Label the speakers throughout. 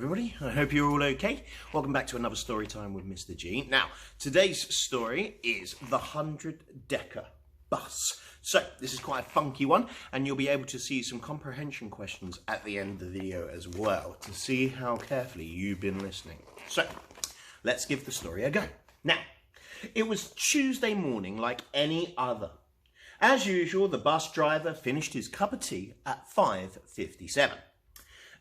Speaker 1: everybody, I hope you're all okay. Welcome back to another story time with Mr. G. Now, today's story is the 100-decker bus. So, this is quite a funky one, and you'll be able to see some comprehension questions at the end of the video as well, to see how carefully you've been listening. So, let's give the story a go. Now, it was Tuesday morning like any other. As usual, the bus driver finished his cup of tea at 5:57.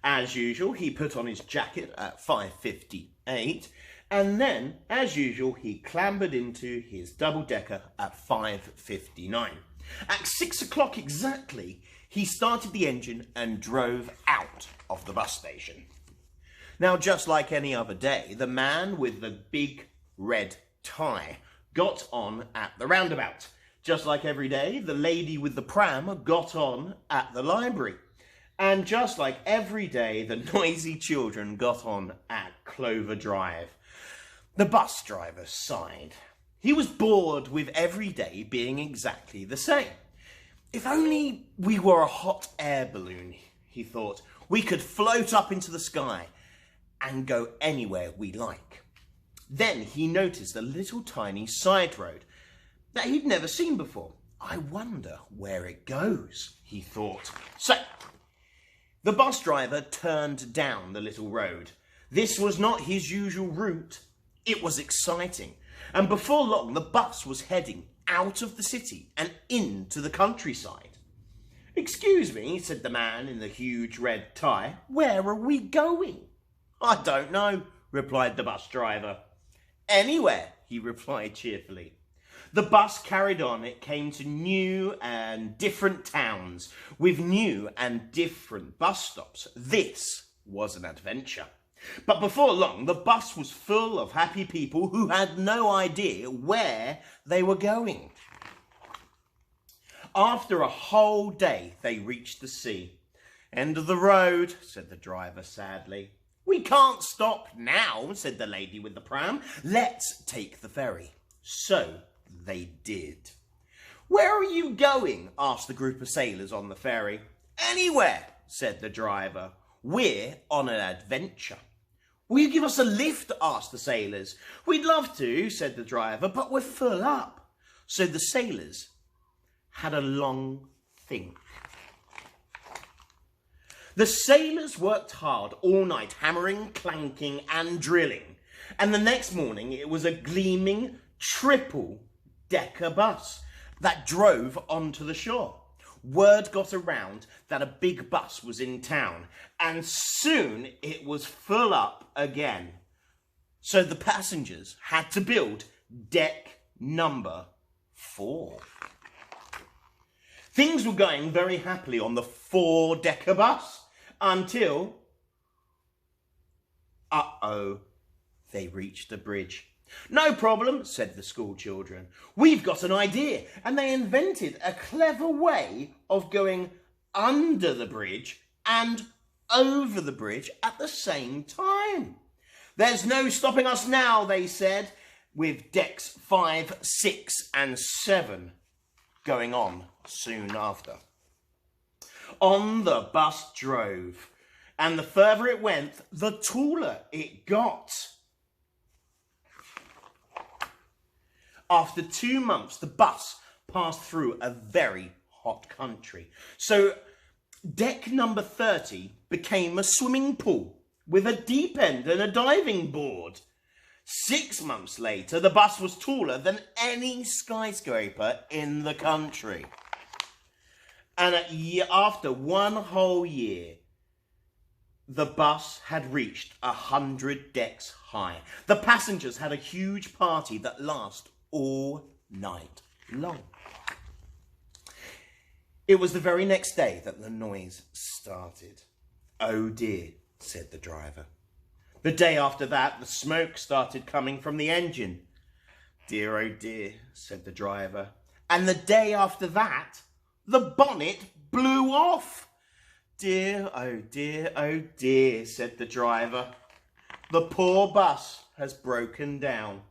Speaker 1: As usual, he put on his jacket at 5:58, and then, as usual, he clambered into his double-decker at 5:59. At 6 o'clock exactly, he started the engine and drove out of the bus station. Now, just like any other day, the man with the big red tie got on at the roundabout. Just like every day, the lady with the pram got on at the library. And just like every day, the noisy children got on at Clover Drive. The bus driver sighed. He was bored with every day being exactly the same. If only we were a hot air balloon, he thought, we could float up into the sky and go anywhere we like. Then he noticed a little tiny side road that he'd never seen before. I wonder where it goes, he thought. So, the bus driver turned down the little road. This was not his usual route. It was exciting. And before long, the bus was heading out of the city and into the countryside. "Excuse me," said the man in the huge red tie. "Where are we going?" "I don't know," replied the bus driver. "Anywhere," he replied cheerfully. The bus carried on. It came to new and different towns with new and different bus stops. This was an adventure. But before long, the bus was full of happy people who had no idea where they were going. After a whole day, they reached the sea. "End of the road," said the driver sadly. "We can't stop now," said the lady with the pram. "Let's take the ferry." So they did. "Where are you going?" asked the group of sailors on the ferry. "Anywhere," said the driver. "We're on an adventure." "Will you give us a lift?" asked the sailors. "We'd love to," said the driver, "but we're full up." So the sailors had a long think. The sailors worked hard all night, hammering, clanking and drilling. And the next morning it was a gleaming triple-decker bus that drove onto the shore. Word got around that a big bus was in town, and soon it was full up again. So the passengers had to build deck number 4. Things were going very happily on the 4-decker bus until, they reached the bridge. "No problem," said the school children. "We've got an idea." And they invented a clever way of going under the bridge and over the bridge at the same time. "There's no stopping us now," they said, with decks 5, 6 and 7 going on soon after. On the bus drove, and the further it went, the taller it got. After 2 months, the bus passed through a very hot country. So deck number 30 became a swimming pool with a deep end and a diving board. 6 months later, the bus was taller than any skyscraper in the country. And after 1 whole year, the bus had reached 100 decks high. The passengers had a huge party that lasted all night long. It was the very next day that the noise started. "Oh dear," said the driver. The day after that, the smoke started coming from the engine. "Dear, oh dear," said the driver. And the day after that, the bonnet blew off. "Dear, oh dear," said the driver. "The poor bus has broken down."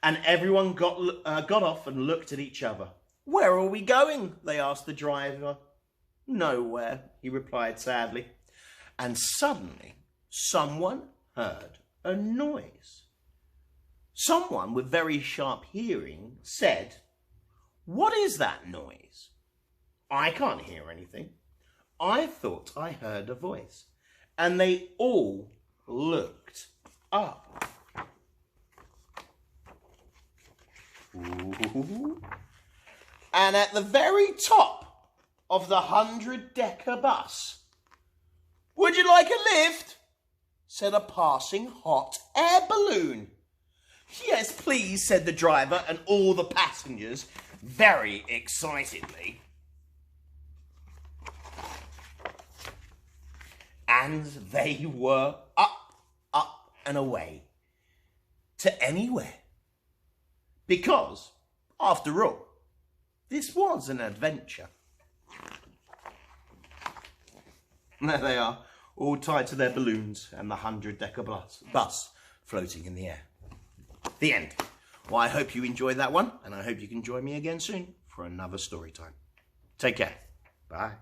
Speaker 1: And everyone got off and looked at each other. "Where are we going?" they asked the driver. "Nowhere," he replied sadly. And suddenly, someone heard a noise. Someone with very sharp hearing said, "What is that noise? I can't hear anything. I thought I heard a voice." And they all looked up. Ooh. And at the very top of the 100-decker bus, "Would you like a lift?" said a passing hot air balloon. "Yes, please," said the driver and all the passengers very excitedly. And they were up, up and away to anywhere. Because, after all, this was an adventure. And there they are, all tied to their balloons and the 100-decker bus floating in the air. The end. Well, I hope you enjoyed that one, and I hope you can join me again soon for another story time. Take care. Bye.